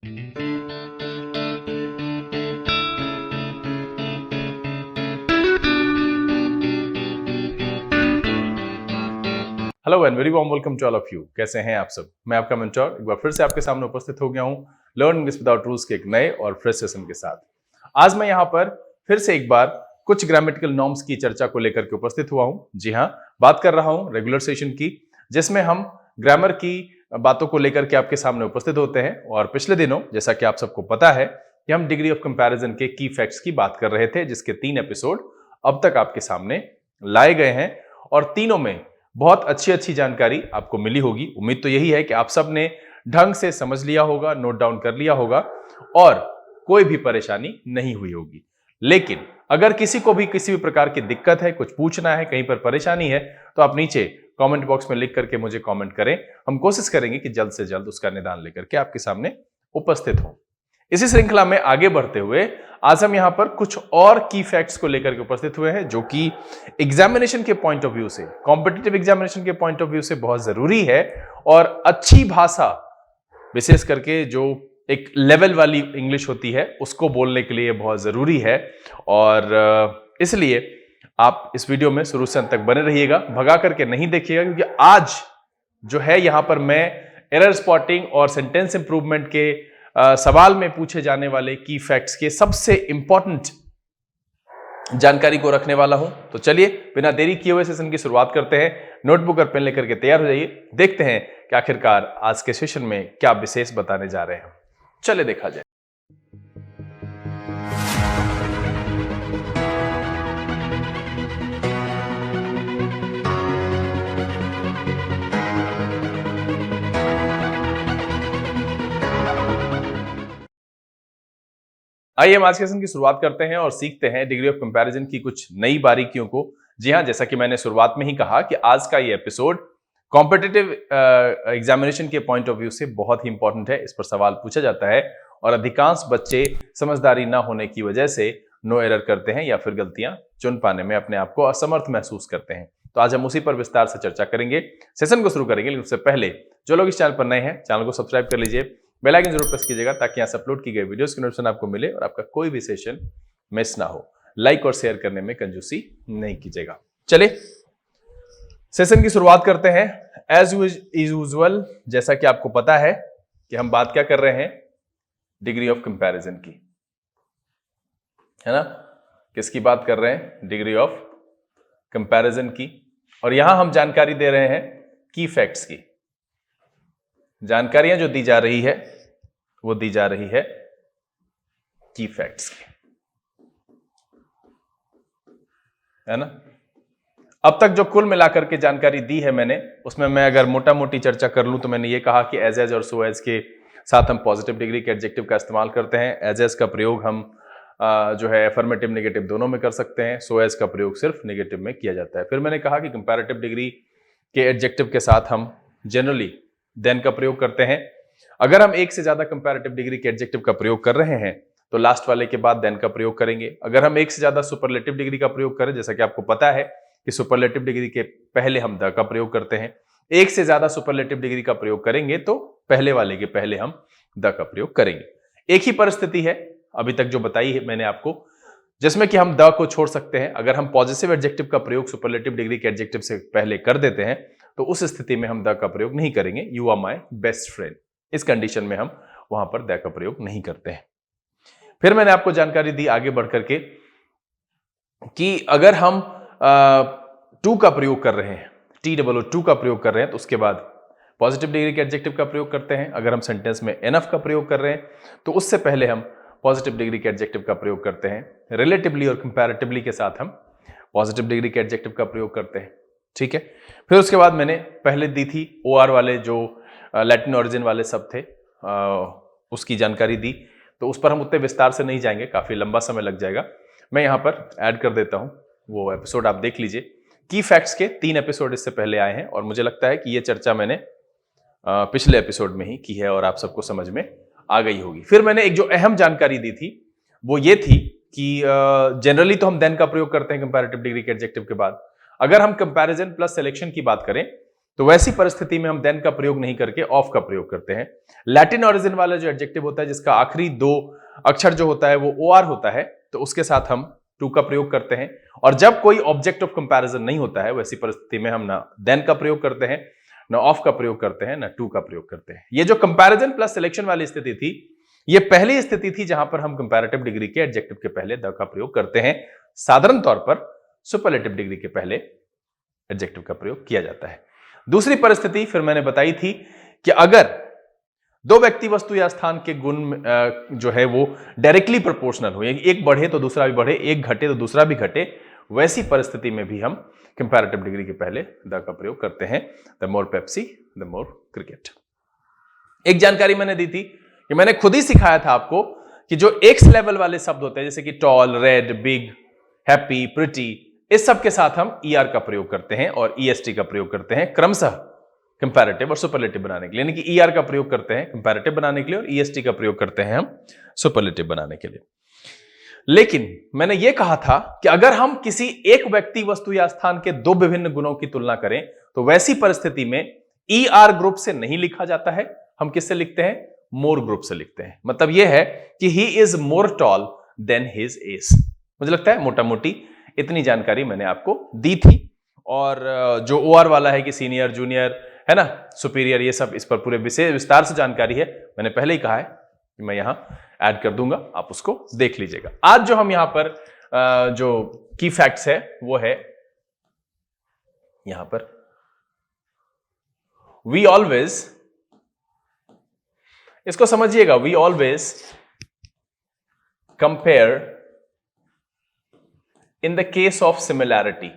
Hello and very warm welcome to all of you. कैसे हैं आप सब? मैं आपका मेंटोर एक बार फिर से आपके सामने उपस्थित हो गया हूं लर्न इंग्लिश विदाउट रूल्स के एक नए और फ्रेश सेशन के साथ। आज मैं यहां पर फिर से एक बार कुछ ग्रामेटिकल नॉर्म्स की चर्चा को लेकर के उपस्थित हुआ हूं। जी हां, बात कर रहा हूं रेगुलर सेशन की, जिसमें हम ग्रामर की बातों को लेकर के आपके सामने उपस्थित होते हैं। और पिछले दिनों, जैसा कि आप सबको पता है, कि हम डिग्री ऑफ कंपैरिजन के की फैक्ट्स की बात कर रहे थे, जिसके 3 एपिसोड अब तक आपके सामने लाए गए हैं और तीनों में बहुत अच्छी जानकारी आपको मिली होगी। उम्मीद तो यही है कि आप सब ने ढंग से समझ लिया होगा, नोट डाउन कर लिया होगा और कोई भी परेशानी नहीं हुई होगी। लेकिन अगर किसी को भी किसी भी प्रकार की दिक्कत है, कुछ पूछना है, कहीं पर परेशानी है, तो आप नीचे कमेंट बॉक्स में लिख करके मुझे कमेंट करें। हम कोशिश करेंगे कि जल्द से जल्द उसका निदान लेकर के आपके सामने उपस्थित हो। इसी श्रृंखला में आगे बढ़ते हुए आज हम यहां पर कुछ और की फैक्ट्स को लेकर के उपस्थित हुए हैं, जो कि एग्जामिनेशन के पॉइंट ऑफ व्यू से, कॉम्पिटिटिव एग्जामिनेशन के पॉइंट ऑफ व्यू से बहुत जरूरी है। और अच्छी भाषा, विशेष करके जो एक लेवल वाली इंग्लिश होती है, उसको बोलने के लिए बहुत जरूरी है। और इसलिए आप इस वीडियो में शुरू से अंत तक बने रहिएगा, भगा करके नहीं देखिएगा, क्योंकि आज जो है यहां पर मैं एरर स्पॉटिंग और सेंटेंस इंप्रूवमेंट के सवाल में पूछे जाने वाले की फैक्ट्स के सबसे इंपॉर्टेंट जानकारी को रखने वाला हूं। तो चलिए बिना देरी किए हुए सेशन की शुरुआत करते हैं। नोटबुक और पेन लेकर के तैयार हो जाइए। देखते हैं कि आखिरकार आज के सेशन में क्या विशेष बताने जा रहे हैं। चलिए देखा जाए। आइए हम आज के सेशन की शुरुआत करते हैं और सीखते हैं डिग्री ऑफ कंपैरिजन की कुछ नई बारीकियों को। जी हां, जैसा कि मैंने शुरुआत में ही कहा कि आज का ये एपिसोड कॉम्पिटिटिव एग्जामिनेशन के पॉइंट ऑफ व्यू से बहुत ही इंपॉर्टेंट है। इस पर सवाल पूछा जाता है और अधिकांश बच्चे समझदारी ना होने की वजह से नो एरर करते हैं या फिर गलतियां चुन पाने में अपने आप को असमर्थ महसूस करते हैं। तो आज हम उसी पर विस्तार से चर्चा करेंगे। सेशन को शुरू करेंगे, लेकिन उससे पहले जो लोग इस चैनल पर नए हैं, चैनल को सब्सक्राइब कर लीजिए, बेल आइकन जरूर प्रेस कीजिएगा, ताकि यहां से अपलोड की गई वीडियोस की नोटिफिकेशन आपको मिले और आपका कोई भी सेशन मिस ना हो। लाइक और शेयर करने में कंजूसी नहीं कीजिएगा। चलिए सेशन की शुरुआत करते हैं। एज यूजुअल, जैसा कि आपको पता है कि हम बात क्या कर रहे हैं, डिग्री ऑफ कंपैरिजन की, है ना। किसकी बात कर रहे हैं? डिग्री ऑफ कंपैरिजन की। और यहां हम जानकारी दे रहे हैं की फैक्ट्स की। जानकारियां जो दी जा रही है वो दी जा रही है की फैक्ट्स की, है ना। अब तक जो कुल मिलाकर के जानकारी दी है मैंने, उसमें मैं अगर मोटा मोटी चर्चा कर लूं तो मैंने ये कहा कि एज और सो एज के साथ हम पॉजिटिव डिग्री के एडजेक्टिव का इस्तेमाल करते हैं। एज का प्रयोग हम जो है अफर्मेटिव नेगेटिव दोनों में कर सकते हैं। सो एज का प्रयोग सिर्फ नेगेटिव में किया जाता है। फिर मैंने कहा कि कंपैरेटिव डिग्री के एडजेक्टिव के साथ हम जनरली देन का प्रयोग करते हैं। अगर हम एक से ज्यादा कंपैरेटिव डिग्री के एडजेक्टिव का प्रयोग कर रहे हैं तो लास्ट वाले के बाद देन का प्रयोग करेंगे। अगर हम एक से ज्यादा सुपरलेटिव डिग्री का प्रयोग करें, जैसा कि आपको पता है कि सुपरलेटिव डिग्री के पहले हम द का प्रयोग करते हैं, एक से ज्यादा सुपरलेटिव डिग्री का प्रयोग करेंगे तो पहले वाले के पहले हम द का प्रयोग करेंगे। एक ही परिस्थिति है अभी तक जो बताई है मैंने आपको, जिसमें कि हम द को छोड़ सकते हैं। अगर हम पॉजिटिव एडजेक्टिव का प्रयोग सुपरलेटिव डिग्री के एडजेक्टिव से पहले कर देते हैं तो उस स्थिति में हम द का प्रयोग नहीं करेंगे। You are my best friend, इस कंडीशन में हम वहां पर द का प्रयोग नहीं करते हैं। फिर मैंने आपको जानकारी दी आगे बढ़कर के कि अगर हम टू का प्रयोग कर रहे हैं, TOO का प्रयोग कर रहे हैं, तो उसके बाद पॉजिटिव डिग्री के एडजेक्टिव का प्रयोग करते हैं। अगर हम सेंटेंस में एनफ का प्रयोग कर रहे हैं तो उससे पहले हम पॉजिटिव डिग्री के एडजेक्टिव का प्रयोग करते हैं। रिलेटिवली और कंपैरेटिवली के साथ हम पॉजिटिव डिग्री के एडजेक्टिव का प्रयोग करते हैं। ठीक है। फिर उसके बाद मैंने पहले दी थी OR वाले जो लैटिन ओरिजिन वाले शब्द थे, उसकी जानकारी दी, तो उस पर हम उतने विस्तार से नहीं जाएंगे, काफी लंबा समय लग जाएगा। मैं यहां पर ऐड कर देता हूं, वो एपिसोड आप देख लीजिए। की फैक्ट्स के 3 एपिसोड इससे पहले आए हैं और मुझे लगता है कि ये चर्चा मैंने पिछले एपिसोड में ही की है और आप सबको समझ में आ गई होगी। फिर मैंने एक जो अहम जानकारी दी थी वो ये थी कि जनरली तो हम देन का प्रयोग करते हैं कंपैरेटिव डिग्री के एडजेक्टिव के बाद। अगर हम कंपैरिजन प्लस सिलेक्शन की बात करें तो वैसी परिस्थिति में हम देन का प्रयोग नहीं करके ऑफ का प्रयोग करते हैं। लैटिन ओरिजिन वाला जो एडजेक्टिव होता है जिसका आखिरी दो अक्षर जो होता है वो OR होता है, तो उसके साथ हम टू का प्रयोग करते हैं। और जब कोई ऑब्जेक्ट ऑफ कंपैरिजन नहीं होता है वैसी परिस्थिति में हम ना देन का प्रयोग करते हैं, ना ऑफ का प्रयोग करते हैं, ना टू का प्रयोग करते हैं। ये जो कंपैरिजन प्लस सिलेक्शन वाली स्थिति थी, ये पहली स्थिति थी जहां पर हम कंपैरेटिव डिग्री के एडजेक्टिव के पहले द का प्रयोग करते हैं। साधारण तौर पर सुपरलेटिव डिग्री के पहले एडजेक्टिव का प्रयोग किया जाता है। दूसरी परिस्थिति फिर मैंने बताई थी कि अगर दो व्यक्ति, वस्तु या स्थान के गुण जो है वो डायरेक्टली प्रोपोर्शनल हो, एक बढ़े तो दूसरा भी बढ़े, एक घटे तो दूसरा भी घटे, वैसी परिस्थिति में भी हम कंपैरेटिव डिग्री के पहले द का प्रयोग करते हैं। The more Pepsi the more cricket. एक जानकारी मैंने दी थी कि मैंने खुद ही सिखाया था आपको कि जो एक्स लेवल वाले शब्द होते हैं जैसे कि tall, red, big, happy, pretty, इस सब के साथ हम ER का प्रयोग करते हैं और EST का प्रयोग करते हैं क्रमशः कंपैरेटिव और सुपरलेटिव बनाने के लिए। यानी कि ER का प्रयोग करते हैं कंपैरेटिव बनाने के लिए और EST का प्रयोग करते हैं हम सुपरलेटिव बनाने के लिए। लेकिन मैंने यह कहा था कि अगर हम किसी एक व्यक्ति, वस्तु या स्थान के दो विभिन्न गुणों की तुलना करें तो वैसी परिस्थिति में ER ग्रुप से नहीं लिखा जाता है, हम किससे लिखते हैं? मोर ग्रुप से लिखते हैं। मतलब यह है कि he is more tall than his age. मुझे लगता है मोटा मोटी इतनी जानकारी मैंने आपको दी थी। और जो OR वाला है कि सीनियर, जूनियर, है ना, सुपीरियर, ये सब इस पर पूरे विस्तार से जानकारी है, मैंने पहले ही कहा है कि मैं यहां ऐड कर दूंगा, आप उसको देख लीजिएगा। आज जो हम यहां पर जो की फैक्ट्स है वो है यहां पर, वी ऑलवेज, इसको समझिएगा, we always compare in the case of similarity,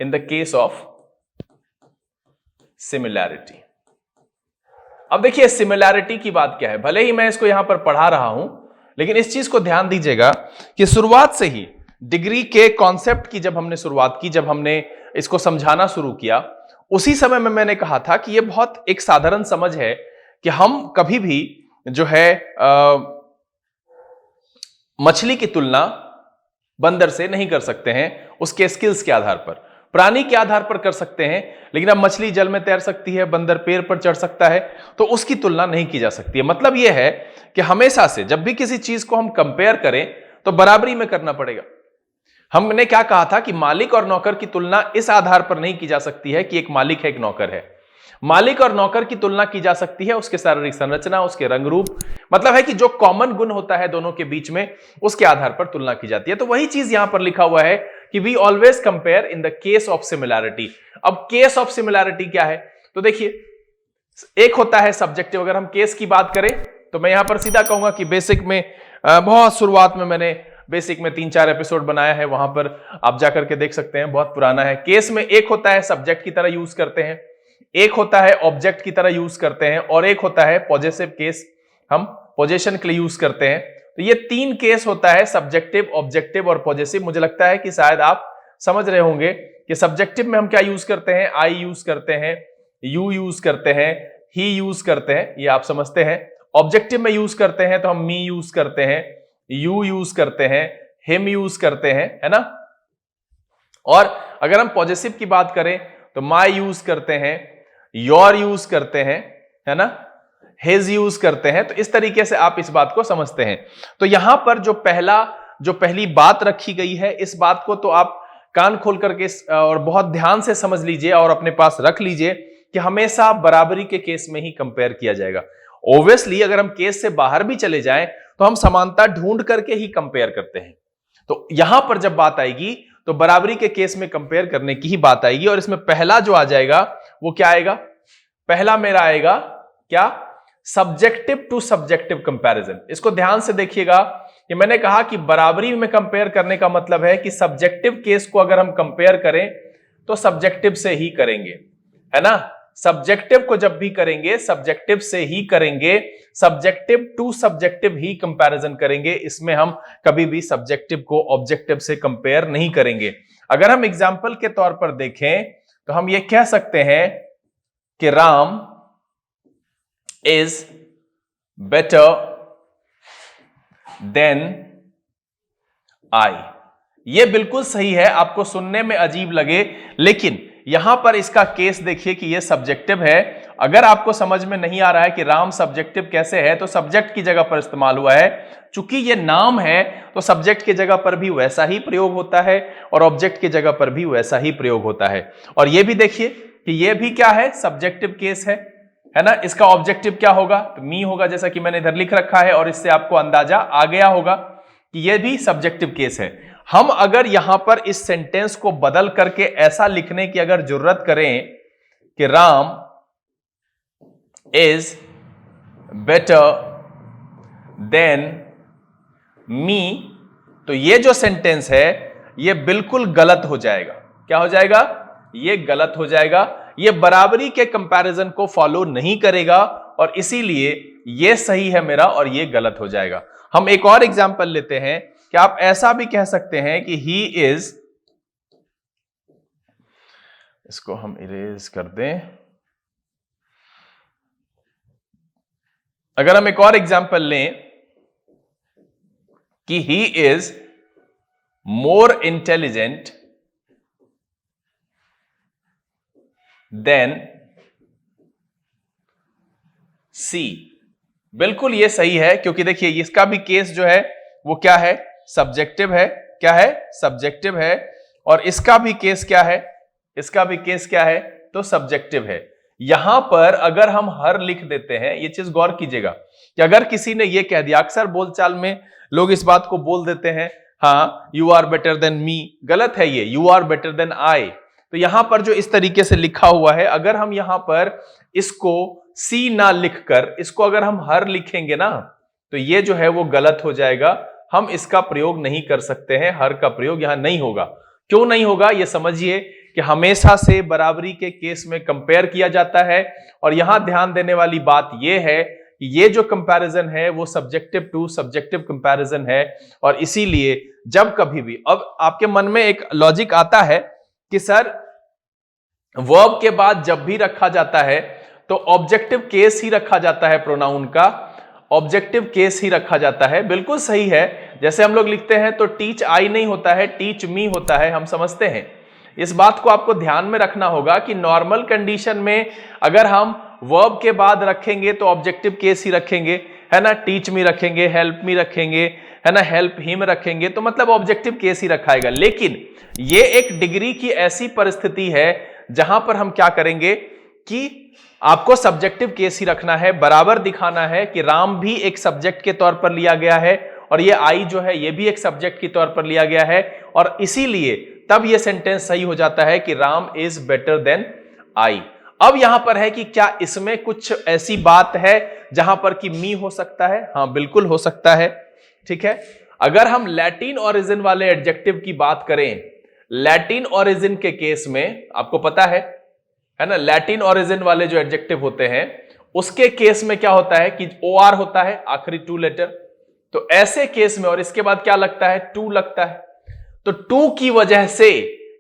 in the case of similarity। अब देखिए सिमिलैरिटी की बात क्या है, भले ही मैं इसको यहां पर पढ़ा रहा हूं, लेकिन इस चीज को ध्यान दीजिएगा कि शुरुआत से ही डिग्री के कॉन्सेप्ट की जब हमने शुरुआत की, जब हमने इसको समझाना शुरू किया, उसी समय में मैंने कहा था कि यह बहुत एक साधारण समझ है कि हम कभी भी जो है मछली की तुलना बंदर से नहीं कर सकते हैं उसके स्किल्स के आधार पर। प्राणी के आधार पर कर सकते हैं, लेकिन अब मछली जल में तैर सकती है, बंदर पेड़ पर चढ़ सकता है, तो उसकी तुलना नहीं की जा सकती है। मतलब यह है कि हमेशा से जब भी किसी चीज को हम कंपेयर करें तो बराबरी में करना पड़ेगा। हमने क्या कहा था कि मालिक और नौकर की तुलना इस आधार पर नहीं की जा सकती है कि एक मालिक है एक नौकर है। मालिक और नौकर की तुलना की जा सकती है उसके शारीरिक संरचना, उसके रंग रूप, मतलब है कि जो कॉमन गुण होता है दोनों के बीच में, उसके आधार पर तुलना की जाती है। तो वही चीज यहां पर लिखा हुआ है कि we always compare in the case of similarity. अब केस ऑफ सिमिलैरिटी क्या है? तो देखिए, एक होता है सब्जेक्टिव। अगर हम केस की बात करें तो मैं यहां पर सीधा कहूंगा कि बेसिक में बहुत शुरुआत में मैंने बेसिक में 3-4 एपिसोड बनाया है, वहां पर आप जाकर के देख सकते हैं, बहुत पुराना है। केस में एक होता है सब्जेक्ट की तरह यूज करते हैं, एक होता है ऑब्जेक्ट की तरह यूज करते हैं, और एक होता है पॉजेसिव केस, हम पोजेशन के लिए यूज करते हैं। तो ये 3 केस होता है, सब्जेक्टिव, ऑब्जेक्टिव और पॉजेसिव। मुझे लगता है कि शायद आप समझ रहे होंगे कि सब्जेक्टिव में हम क्या यूज करते हैं, आई यूज करते हैं, यू यूज करते हैं, ही यूज करते हैं, ये आप समझते हैं। ऑब्जेक्टिव में यूज करते हैं तो हम मी यूज करते हैं, यू यूज करते हैं, हिम यूज करते हैं, है ना। और अगर हम पॉजेसिव की बात करें तो माई यूज करते हैं, योर यूज करते हैं, है ना, हिज यूज करते हैं। तो इस तरीके से आप इस बात को समझते हैं। तो यहां पर जो पहली बात रखी गई है, इस बात को तो आप कान खोल करके और बहुत ध्यान से समझ लीजिए और अपने पास रख लीजिए कि हमेशा बराबरी के केस में ही कंपेयर किया जाएगा। ऑब्वियसली अगर हम केस से बाहर भी चले जाएं तो हम समानता ढूंढ करके ही कंपेयर करते हैं। तो यहां पर जब बात आएगी तो बराबरी के केस में कंपेयर करने की ही बात आएगी। और इसमें पहला जो आ जाएगा वो क्या आएगा? पहला मेरा आएगा क्या? Subjective to subjective comparison. इसको ध्यान से देखिएगा कि मैंने कहा कि बराबरी में कंपेयर करने का मतलब है कि सब्जेक्टिव केस को अगर हम कंपेयर करें तो सब्जेक्टिव से ही करेंगे, है ना। सब्जेक्टिव को जब भी करेंगे सब्जेक्टिव से ही करेंगे, सब्जेक्टिव टू सब्जेक्टिव ही कंपैरिजन करेंगे। इसमें हम कभी भी सब्जेक्टिव को ऑब्जेक्टिव से कंपेयर नहीं करेंगे। अगर हम एग्जांपल के तौर पर देखें तो हम ये कह सकते हैं कि Ram is better than I. ये बिल्कुल सही है, आपको सुनने में अजीब लगे, लेकिन यहां पर इसका केस देखिए कि ये सब्जेक्टिव है। अगर आपको समझ में नहीं आ रहा है कि राम सब्जेक्टिव कैसे है, तो सब्जेक्ट की जगह पर इस्तेमाल हुआ है। चूंकि ये नाम है तो सब्जेक्ट की जगह पर भी वैसा ही प्रयोग होता है और ऑब्जेक्ट की जगह पर भी वैसा ही प्रयोग होता है। और ये भी देखिए कि ये भी क्या है, सब्जेक्टिव केस है ना। इसका ऑब्जेक्टिव क्या होगा, तो मी होगा, जैसा कि मैंने इधर लिख रखा है, और इससे आपको अंदाजा आ गया होगा कि ये भी सब्जेक्टिव केस है। हम अगर यहां पर इस सेंटेंस को बदल करके ऐसा लिखने की अगर जरूरत करें कि राम इज बेटर देन मी, तो ये जो सेंटेंस है ये बिल्कुल गलत हो जाएगा। क्या हो जाएगा, ये गलत हो जाएगा। ये बराबरी के कंपैरिजन को फॉलो नहीं करेगा और इसीलिए ये सही है मेरा और ये गलत हो जाएगा। हम एक और एग्जांपल लेते हैं कि आप ऐसा भी कह सकते हैं कि ही इज, इसको हम इरेज कर दें। अगर हम एक और एग्जांपल लें कि he is more intelligent than she, बिल्कुल ये सही है, क्योंकि देखिए इसका भी केस जो है वो क्या है, सब्जेक्टिव है। क्या है, सब्जेक्टिव है। और इसका भी केस क्या है, इसका भी केस क्या है, तो सब्जेक्टिव है। यहां पर अगर हम हर लिख देते हैं, ये चीज गौर कीजिएगा कि अगर किसी ने ये कह दिया, अक्सर बोलचाल में लोग इस बात को बोल देते हैं, हाँ you are better than me, गलत है ये, you are better than I. तो यहां पर जो इस तरीके से लिखा हुआ है, अगर हम यहां पर इसको सी ना लिखकर इसको अगर हम हर लिखेंगे ना, तो ये जो है वो गलत हो जाएगा। हम इसका प्रयोग नहीं कर सकते हैं, हर का प्रयोग यहां नहीं होगा। क्यों नहीं होगा, ये समझिए कि हमेशा से बराबरी के केस में कंपेयर किया जाता है। और यहां ध्यान देने वाली बात यह है कि ये जो कंपैरिजन है वो सब्जेक्टिव टू सब्जेक्टिव कंपैरिजन है। और इसीलिए जब कभी भी, अब आपके मन में एक लॉजिक आता है कि सर वर्ब के बाद जब भी रखा जाता है तो ऑब्जेक्टिव केस ही रखा जाता है, प्रोनाउन का ऑब्जेक्टिव केस ही रखा जाता है। बिल्कुल सही है, जैसे हम लोग लिखते हैं तो टीच आई नहीं होता है, टीच मी होता है, हम समझते हैं। इस बात को आपको ध्यान में रखना होगा कि नॉर्मल कंडीशन में अगर हम वर्ब के बाद रखेंगे तो ऑब्जेक्टिव केस ही रखेंगे, है ना। टीच मी रखेंगे, हेल्प मी रखेंगे, है ना, हेल्प हिम रखेंगे, तो मतलब ऑब्जेक्टिव केस ही रखाएगा। लेकिन ये एक डिग्री की ऐसी परिस्थिति है जहां पर हम क्या करेंगे कि आपको सब्जेक्टिव केस ही रखना है, बराबर दिखाना है कि राम भी एक सब्जेक्ट के तौर पर लिया गया है और ये आई जो है ये भी एक सब्जेक्ट के तौर पर लिया गया है। और इसीलिए तब ये सेंटेंस सही हो जाता है कि Ram is better than I. अब यहां पर है कि क्या इसमें कुछ ऐसी बात है जहां पर कि मी हो सकता है, हाँ बिल्कुल हो सकता है, ठीक है। अगर हम लैटिन ओरिजिन वाले एडजेक्टिव की बात करें, लैटिन ओरिजिन के केस में आपको पता है ना, लैटिन ओरिजिन वाले जो एडजेक्टिव होते हैं उसके केस में क्या होता है कि OR होता है आखिरी 2 लेटर। तो ऐसे केस में, और इसके बाद क्या लगता है, टू लगता है, तो टू की वजह से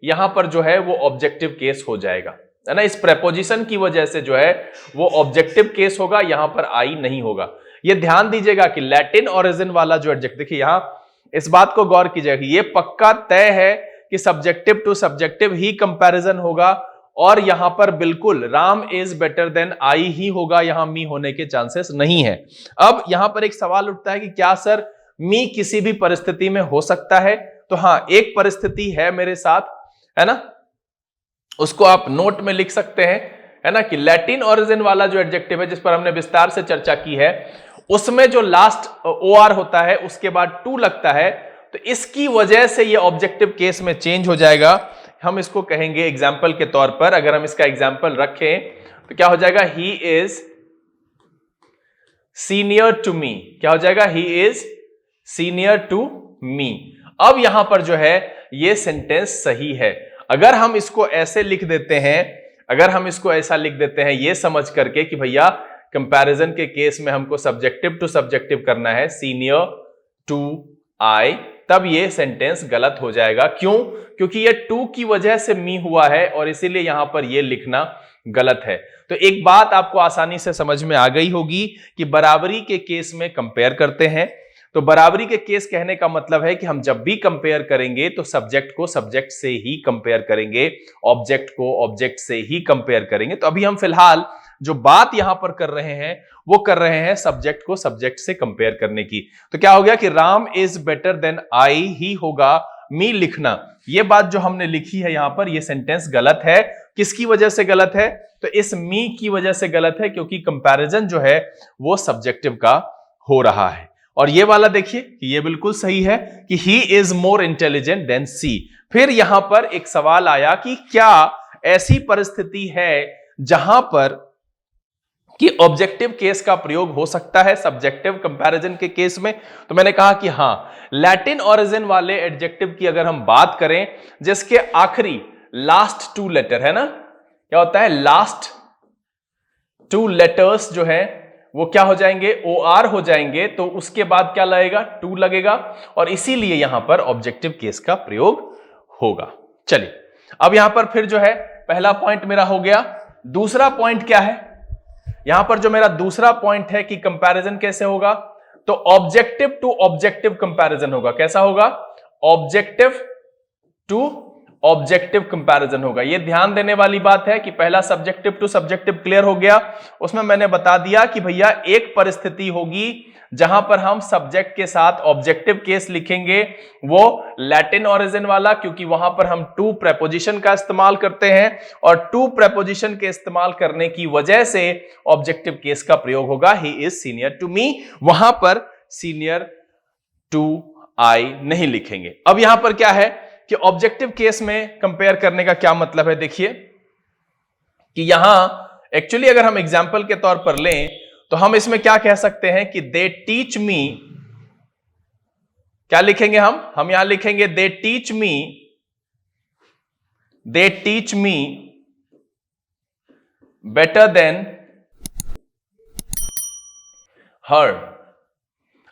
यहां पर जो है वो ऑब्जेक्टिव केस हो जाएगा, है ना। इस प्रेपोजिशन की वजह से जो है वो ऑब्जेक्टिव केस होगा, यहां पर आई नहीं होगा। ये ध्यान दीजिएगा कि लैटिन ओरिजिन वाला जो एडजेक्टिव, देखिए यहां इस बात को गौर कीजिएगा, ये पक्का तय है कि सब्जेक्टिव टू सब्जेक्टिव ही कंपैरिजन होगा और यहां पर बिल्कुल Ram is better than I ही होगा, यहां मी होने के चांसेस नहीं है। अब यहां पर एक सवाल उठता है कि क्या सर मी किसी भी परिस्थिति में हो सकता है, तो हां एक परिस्थिति है मेरे साथ, है ना, उसको आप नोट में लिख सकते हैं, है ना, कि लैटिन ओरिजिन वाला जो एडजेक्टिव है जिस पर हमने विस्तार से चर्चा की है, उसमें जो लास्ट OR होता है उसके बाद टू लगता है, तो इसकी वजह से ये ऑब्जेक्टिव केस में चेंज हो जाएगा। हम इसको कहेंगे एग्जाम्पल के तौर पर, अगर हम इसका एग्जाम्पल रखें तो क्या हो जाएगा, he is senior to me. क्या हो जाएगा, he is senior to me. अब यहां पर जो है ये सेंटेंस सही है। अगर हम इसको ऐसे लिख देते हैं, अगर हम इसको ऐसा लिख देते हैं ये समझ करके कि भैया कंपैरिजन के केस में हमको सब्जेक्टिव टू सब्जेक्टिव करना है, सीनियर टू आई, तब ये सेंटेंस गलत हो जाएगा। क्यों, क्योंकि ये टू की वजह से मी हुआ है और इसीलिए यहां पर ये लिखना गलत है। तो एक बात आपको आसानी से समझ में आ गई होगी कि बराबरी के केस में कंपेयर करते हैं तो बराबरी के केस कहने का मतलब है कि हम जब भी कंपेयर करेंगे तो सब्जेक्ट को सब्जेक्ट से ही कंपेयर करेंगे, ऑब्जेक्ट को ऑब्जेक्ट से ही कंपेयर करेंगे। तो अभी हम फिलहाल जो बात यहां पर कर रहे हैं वो कर रहे हैं सब्जेक्ट को सब्जेक्ट से कंपेयर करने की। तो क्या हो गया कि Ram is better than I, ही होगा मी लिखना। ये बात जो हमने लिखी है यहां पर, ये सेंटेंस गलत है। किसकी वजह से गलत है? तो इस मी की वजह से गलत है, क्योंकि कंपैरिजन जो है वो सब्जेक्टिव का हो रहा है। और ये वाला देखिए कि ये बिल्कुल सही है कि he is more intelligent than she. फिर यहां पर एक सवाल आया कि क्या ऐसी परिस्थिति है जहां पर कि ऑब्जेक्टिव केस का प्रयोग हो सकता है सब्जेक्टिव कंपैरिजन के केस में? तो मैंने कहा कि हां, लैटिन ओरिजिन वाले एडजेक्टिव की अगर हम बात करें जिसके आखिरी लास्ट टू लेटर है ना, क्या होता है, लास्ट टू लेटर्स जो है वो क्या हो जाएंगे, OR हो जाएंगे, तो उसके बाद क्या लगेगा, टू लगेगा, और इसीलिए यहां पर ऑब्जेक्टिव केस का प्रयोग होगा। चलिए अब यहां पर फिर जो है पहला पॉइंट मेरा हो गया। दूसरा पॉइंट क्या है यहां पर? जो मेरा दूसरा पॉइंट है कि कंपैरिजन कैसे होगा, तो ऑब्जेक्टिव टू ऑब्जेक्टिव कंपैरिजन होगा। कैसा होगा? ऑब्जेक्टिव टू ऑब्जेक्टिव कंपैरिजन होगा। यह ध्यान देने वाली बात है कि पहला सब्जेक्टिव टू सब्जेक्टिव क्लियर हो गया, उसमें मैंने बता दिया कि भैया एक परिस्थिति होगी जहां पर हम सब्जेक्ट के साथ ऑब्जेक्टिव केस लिखेंगे, वो लैटिन ओरिजिन वाला, क्योंकि वहां पर हम टू प्रेपोजिशन का इस्तेमाल करते हैं और टू प्रेपोजिशन के इस्तेमाल करने की वजह से ऑब्जेक्टिव केस का प्रयोग होगा, he is senior to me. वहां पर सीनियर टू आई नहीं लिखेंगे। अब यहां पर क्या है कि ऑब्जेक्टिव केस में कंपेयर करने का क्या मतलब है? देखिए कि यहां एक्चुअली अगर हम एग्जाम्पल के तौर पर लें तो हम इसमें क्या कह सकते हैं कि दे टीच मी, क्या लिखेंगे हम यहां लिखेंगे they teach me better than her.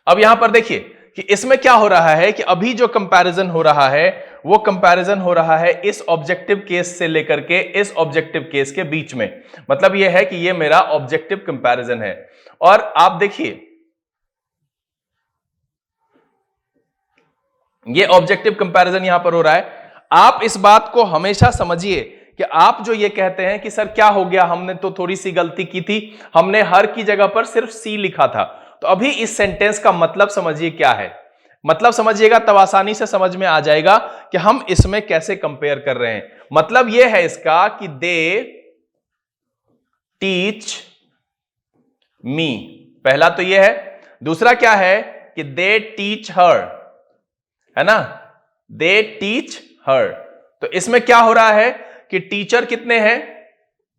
अब यहां पर देखिए कि इसमें क्या हो रहा है कि अभी जो कंपैरिजन हो रहा है वो कंपैरिजन हो रहा है इस ऑब्जेक्टिव केस से लेकर के इस ऑब्जेक्टिव केस के बीच में। मतलब यह है कि ये मेरा ऑब्जेक्टिव कंपैरिजन है। और आप देखिए ये ऑब्जेक्टिव कंपैरिजन यहां पर हो रहा है। आप इस बात को हमेशा समझिए कि आप जो ये कहते हैं कि सर क्या हो गया, हमने तो थोड़ी सी गलती की थी, हमने हर की जगह पर सिर्फ सी लिखा था। तो अभी इस सेंटेंस का मतलब समझिए क्या है, मतलब समझिएगा तब आसानी से समझ में आ जाएगा कि हम इसमें कैसे कंपेयर कर रहे हैं। मतलब यह है इसका कि दे टीच मी, पहला तो यह है। दूसरा क्या है कि दे टीच हर, है ना, दे टीच हर। तो इसमें क्या हो रहा है कि टीचर कितने हैं,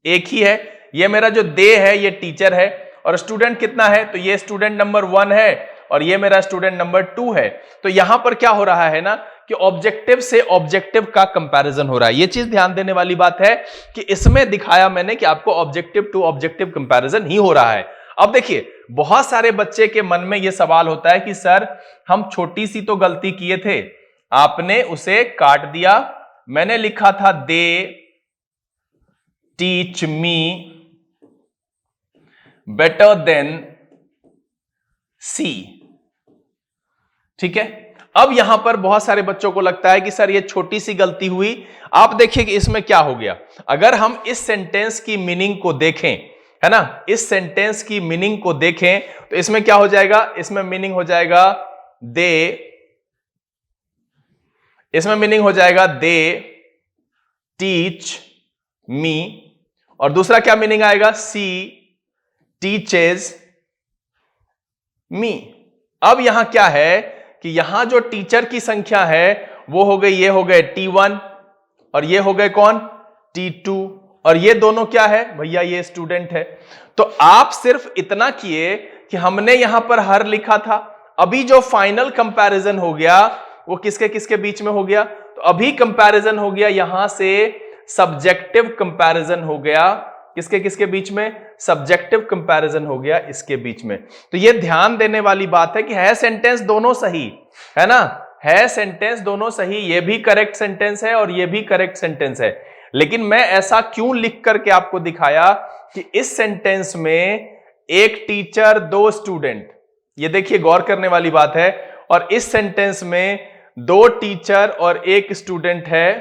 एक ही है। ये मेरा जो दे है ये टीचर है, और स्टूडेंट कितना है, तो ये स्टूडेंट नंबर 1 है और ये मेरा स्टूडेंट नंबर 2 है। तो यहां पर क्या हो रहा है ना कि ऑब्जेक्टिव से ऑब्जेक्टिव का कंपैरिजन हो रहा है। ये चीज ध्यान देने वाली बात है कि इसमें दिखाया मैंने कि आपको ऑब्जेक्टिव टू ऑब्जेक्टिव कंपैरिजन ही हो रहा है। अब देखिए बहुत सारे बच्चे के मन में यह सवाल होता है कि सर हम छोटी सी तो गलती किए थे, आपने उसे काट दिया, मैंने लिखा था they teach me better than she, ठीक है। अब यहां पर बहुत सारे बच्चों को लगता है कि सर ये छोटी सी गलती हुई। आप देखिए कि इसमें क्या हो गया, अगर हम इस सेंटेंस की मीनिंग को देखें, है ना, इस सेंटेंस की मीनिंग को देखें तो इसमें क्या हो जाएगा, इसमें मीनिंग हो जाएगा दे, इसमें मीनिंग हो जाएगा दे टीच मी, और दूसरा क्या मीनिंग आएगा, सी टीचेज मी। अब यहां क्या है कि यहां जो टीचर की संख्या है वो हो गई, ये हो गए T1 और ये हो गए कौन, T2, और ये दोनों क्या है भैया, ये स्टूडेंट है। तो आप सिर्फ इतना किए कि हमने यहां पर हर लिखा था, अभी जो फाइनल कंपैरिजन हो गया वो किसके किसके बीच में हो गया, तो अभी कंपैरिजन हो गया यहां से सब्जेक्टिव कंपैरिजन हो गया, किसके किसके बीच में, सब्जेक्टिव कंपैरिजन हो गया इसके बीच में। तो ये ध्यान देने वाली बात है कि है सेंटेंस दोनों सही, है ना, है सेंटेंस दोनों सही, ये भी करेक्ट सेंटेंस है और ये भी करेक्ट सेंटेंस है। लेकिन मैं ऐसा क्यों लिख करके आपको दिखाया कि इस सेंटेंस में एक टीचर 2 स्टूडेंट, ये देखिए गौर करने वाली बात है। और इस सेंटेंस में 2 टीचर और 1 स्टूडेंट है।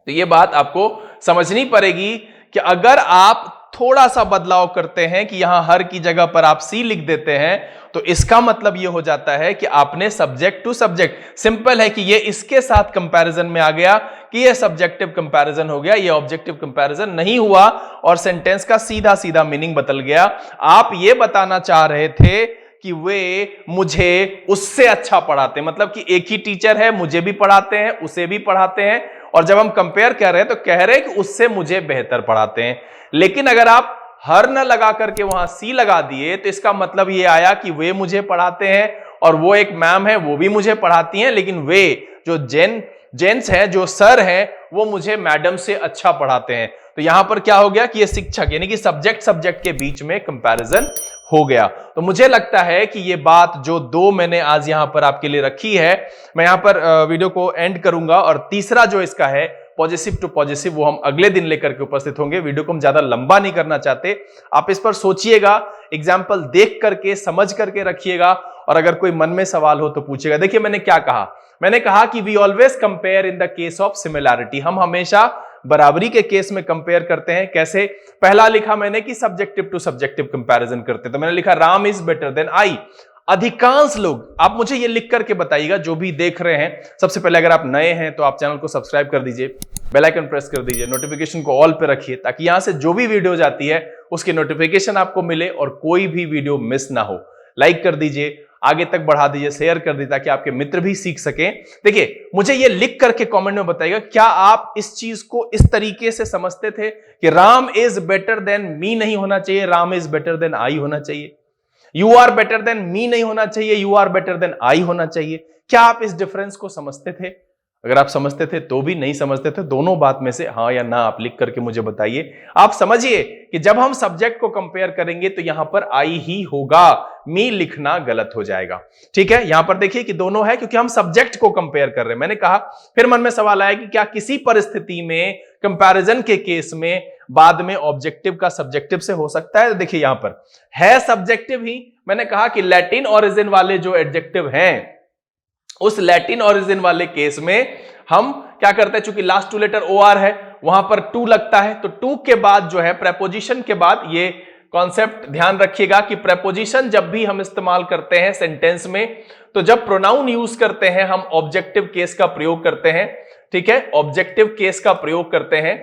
तो ये बात आपको समझनी पड़ेगी कि अगर आप थोड़ा सा बदलाव करते हैं कि यहां हर की जगह पर आप सी लिख देते हैं, तो इसका मतलब यह हो जाता है कि आपने सब्जेक्ट टू सब्जेक्ट, सिंपल है कि ये इसके साथ कंपैरिजन में आ गया कि ये सब्जेक्टिव कंपैरिजन हो गया, ये ऑब्जेक्टिव कंपैरिजन नहीं हुआ और सेंटेंस का सीधा सीधा मीनिंग बदल गया। आप ये बताना चाह रहे थे कि वे मुझे उससे अच्छा पढ़ाते हैं, मतलब कि एक ही टीचर है, मुझे भी पढ़ाते हैं, उसे भी पढ़ाते हैं, और जब हम कंपेयर कर रहे हैं तो कह रहे हैं कि उससे मुझे बेहतर पढ़ाते हैं। लेकिन अगर आप हर न लगा करके वहां सी लगा दिए तो इसका मतलब ये आया कि वे मुझे पढ़ाते हैं और वो एक मैम है, वो भी मुझे पढ़ाती हैं, लेकिन वे जो जेंट्स हैं, जो सर हैं, वो मुझे मैडम से अच्छा पढ़ाते हैं। तो यहां पर क्या हो गया कि ये शिक्षक यानी कि सब्जेक्ट के बीच में कंपैरिजन हो गया। तो मुझे लगता है कि ये बात जो 2 मैंने आज यहां पर आपके लिए रखी है, मैं यहां पर वीडियो को एंड करूंगा और तीसरा जो इसका है पॉजिटिव टू पॉजिटिव, वो हम अगले दिन लेकर के उपस्थित होंगे। वीडियो को हम ज्यादा लंबा नहीं करना चाहते, आप इस पर सोचिएगा, एग्जाम्पल देख करके समझ करके रखिएगा, और अगर कोई मन में सवाल हो तो पूछिएगा। देखिए मैंने क्या कहा, मैंने कहा कि we always compare in the case of similarity, हम हमेशा बराबरी के केस में कंपेयर करते हैं। कैसे? पहला लिखा मैंने कि सब्जेक्टिव टू सब्जेक्टिव कंपैरिजन करते हैं, तो मैंने लिखा Ram is better than I. अधिकांश लोग, आप मुझे ये लिख करके बताइएगा जो भी देख रहे हैं, सबसे पहले अगर आप नए हैं तो आप चैनल को सब्सक्राइब कर दीजिए, बेल आइकन प्रेस कर दीजिए, नोटिफिकेशन को ऑल पे रखिए ताकि यहां से जो भी वीडियो जाती है उसकी नोटिफिकेशन आपको मिले और कोई भी वीडियो मिस ना हो। लाइक कर दीजिए, आगे तक बढ़ा दीजिए, शेयर कर दीजिए ताकि आपके मित्र भी सीख सकें। देखिए मुझे ये लिख करके कमेंट में बताइएगा, क्या आप इस चीज को इस तरीके से समझते थे कि Ram is better than me नहीं होना चाहिए, Ram is better than I होना चाहिए, you are better than me नहीं होना चाहिए, you are better than I होना चाहिए? क्या आप इस डिफरेंस को समझते थे? अगर आप समझते थे तो भी, नहीं समझते थे, दोनों बात में से हां या ना आप लिख करके मुझे बताइए। आप समझिए कि जब हम सब्जेक्ट को कंपेयर करेंगे तो यहां पर आई ही होगा, मी लिखना गलत हो जाएगा। ठीक है, यहां पर देखिए कि दोनों है क्योंकि हम सब्जेक्ट को कंपेयर कर रहे हैं। मैंने कहा, फिर मन में सवाल आया कि क्या किसी परिस्थिति में कंपैरिजन के केस में बाद में ऑब्जेक्टिव का सब्जेक्टिव से हो सकता है? देखिए यहां पर है सब्जेक्टिव ही। मैंने कहा कि लैटिन ओरिजिन वाले जो एडजेक्टिव हैं, उस लैटिन ओरिजिन वाले केस में हम क्या करते हैं, चूंकि लास्ट 2 लेटर ओ आर है, वहां पर टू लगता है, तो टू के बाद जो है प्रेपोजिशन के बाद, ये कॉन्सेप्ट ध्यान रखिएगा कि प्रेपोजिशन जब भी हम इस्तेमाल करते हैं सेंटेंस में, तो जब प्रोनाउन यूज करते हैं हम ऑब्जेक्टिव केस का प्रयोग करते हैं। ठीक है, ऑब्जेक्टिव केस का प्रयोग करते हैं।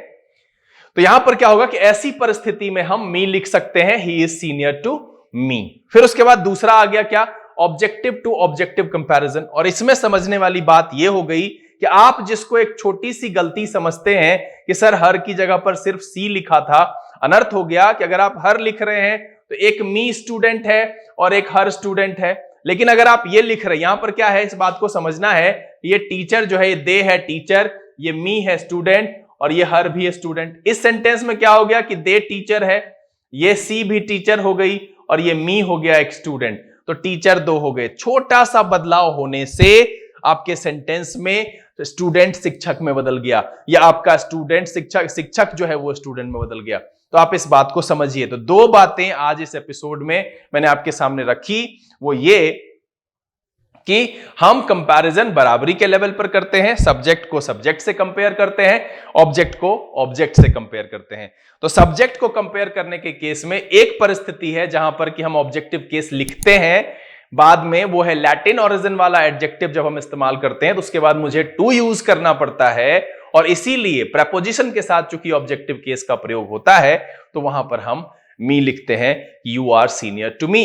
तो यहां पर क्या होगा कि ऐसी परिस्थिति में हम मी लिख सकते हैं, he is senior to me. फिर उसके बाद दूसरा आ गया क्या, ऑब्जेक्टिव टू ऑब्जेक्टिव कंपैरिजन। और इसमें समझने वाली बात यह हो गई कि आप जिसको एक छोटी सी गलती समझते हैं कि सर हर की जगह पर सिर्फ सी लिखा था, अनर्थ हो गया कि अगर आप हर लिख रहे हैं तो एक मी स्टूडेंट है और एक हर स्टूडेंट है। लेकिन अगर आप ये लिख रहे हैं, यहां पर क्या है, इस बात को समझना है, ये टीचर जो है, ये दे है टीचर, ये मी है स्टूडेंट और ये हर भी है स्टूडेंट। इस सेंटेंस में क्या हो गया कि दे टीचर है, ये सी भी टीचर हो गई और ये मी हो गया एक स्टूडेंट, तो टीचर 2 हो गए। छोटा सा बदलाव होने से आपके सेंटेंस में स्टूडेंट शिक्षक में बदल गया, या आपका स्टूडेंट शिक्षक, शिक्षक जो है वो स्टूडेंट में बदल गया। तो आप इस बात को समझिए। तो 2 बातें आज इस एपिसोड में मैंने आपके सामने रखी, वो ये कि हम कंपैरिजन बराबरी के लेवल पर करते हैं, सब्जेक्ट को सब्जेक्ट से कंपेयर करते हैं, ऑब्जेक्ट को ऑब्जेक्ट से कंपेयर करते हैं। तो सब्जेक्ट को कंपेयर करने के केस में एक परिस्थिति है जहां पर कि हम ऑब्जेक्टिव केस लिखते हैं बाद में, वो है लैटिन ओरिजिन वाला एडजेक्टिव जब हम इस्तेमाल करते हैं तो उसके बाद मुझे टू यूज करना पड़ता है, और इसीलिए प्रेपोजिशन के साथ चूंकि ऑब्जेक्टिव केस का प्रयोग होता है तो वहां पर हम मी लिखते हैं, you are senior to me,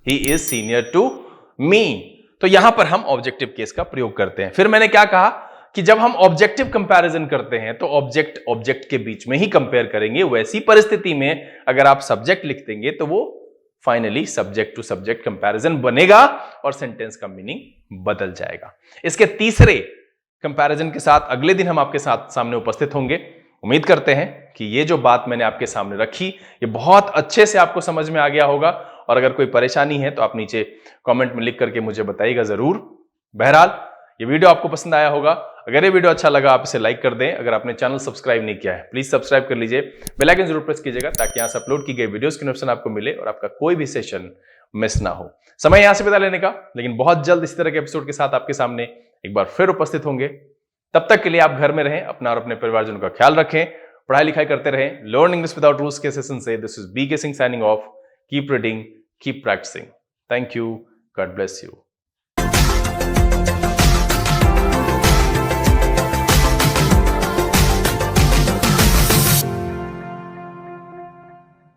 he is senior to me. तो यहां पर हम ऑब्जेक्टिव केस का प्रयोग करते हैं। फिर मैंने क्या कहा कि जब हम ऑब्जेक्टिव कंपैरिजन करते हैं तो ऑब्जेक्ट के बीच में ही कंपेयर करेंगे। वैसी परिस्थिति में अगर आप सब्जेक्ट लिख देंगे तो वो finally subject to subject comparison बनेगा और सेंटेंस का मीनिंग बदल जाएगा। इसके तीसरे कंपैरिजन के साथ अगले दिन हम आपके साथ सामने उपस्थित होंगे। उम्मीद करते हैं कि ये जो बात मैंने आपके सामने रखी ये बहुत अच्छे से आपको समझ में आ गया होगा, और अगर कोई परेशानी है तो आप नीचे कमेंट में लिख करके मुझे बताइएगा जरूर। बहरहाल ये वीडियो आपको पसंद आया होगा। अगर ये वीडियो अच्छा लगा आप इसे लाइक कर दें। अगर आपने चैनल सब्सक्राइब नहीं किया है प्लीज सब्सक्राइब कर लीजिए, बेल आइकन जरूर प्रेस कीजिएगा ताकि यहां से अपलोड की गई वीडियोस की नोटिफिकेशन आपको मिले और आपका कोई भी सेशन मिस ना हो। समय यहां से विदा लेने का, लेकिन बहुत जल्द इसी तरह के एपिसोड के साथ आपके सामने एक बार फिर उपस्थित होंगे। तब तक के लिए आप घर में रहें, अपना और अपने परिवारजनों का ख्याल रखें, पढ़ाई लिखाई करते रहें। लर्न इंग्लिश विदाउट रूल्स के सेशन से this is BK Singh signing off. Keep reading, keep practising. Thank you, God bless you.